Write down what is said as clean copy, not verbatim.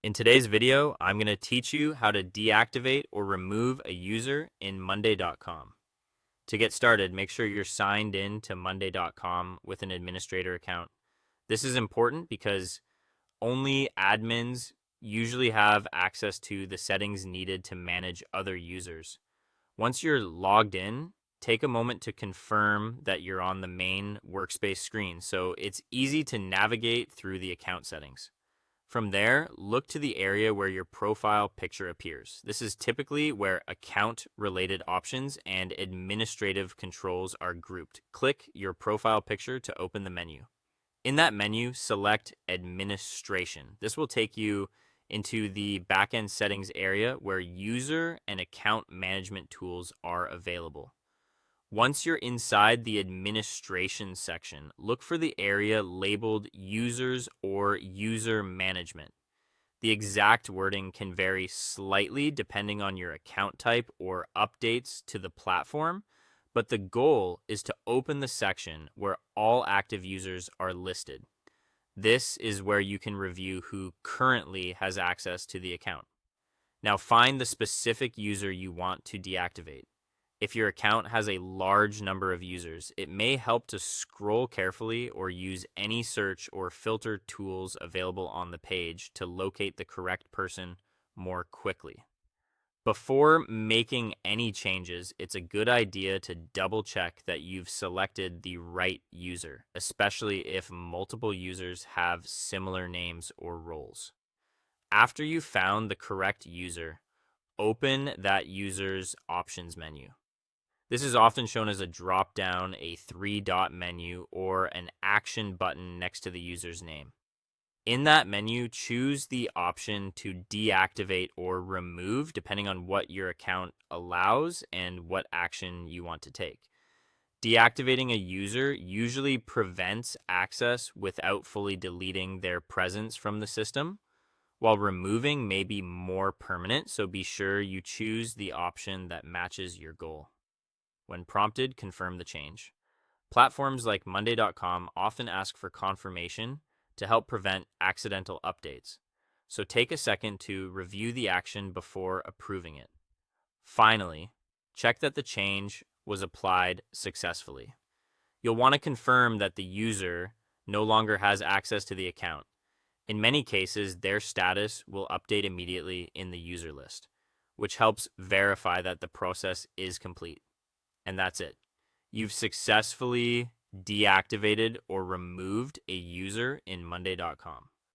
In today's video, I'm going to teach you how to deactivate or remove a user in Monday.com. To get started, make sure you're signed in to Monday.com with an administrator account. This is important because only admins usually have access to the settings needed to manage other users. Once you're logged in, take a moment to confirm that you're on the main workspace screen so it's easy to navigate through the account settings. From there, look to the area where your profile picture appears. This is typically where account-related options and administrative controls are grouped. Click your profile picture to open the menu. In that menu, select Administration. This will take you into the backend settings area where user and account management tools are available. Once you're inside the administration section, look for the area labeled Users or User Management. The exact wording can vary slightly depending on your account type or updates to the platform, but the goal is to open the section where all active users are listed. This is where you can review who currently has access to the account. Now find the specific user you want to deactivate. If your account has a large number of users, it may help to scroll carefully or use any search or filter tools available on the page to locate the correct person more quickly. Before making any changes, it's a good idea to double check that you've selected the right user, especially if multiple users have similar names or roles. After you've found the correct user, open that user's options menu. This is often shown as a drop-down, a three-dot menu, or an action button next to the user's name. In that menu, choose the option to deactivate or remove depending on what your account allows and what action you want to take. Deactivating a user usually prevents access without fully deleting their presence from the system, while removing may be more permanent, so be sure you choose the option that matches your goal. When prompted, confirm the change. Platforms like Monday.com often ask for confirmation to help prevent accidental updates. So take a second to review the action before approving it. Finally, check that the change was applied successfully. You'll want to confirm that the user no longer has access to the account. In many cases, their status will update immediately in the user list, which helps verify that the process is complete. And that's it. You've successfully deactivated or removed a user in Monday.com.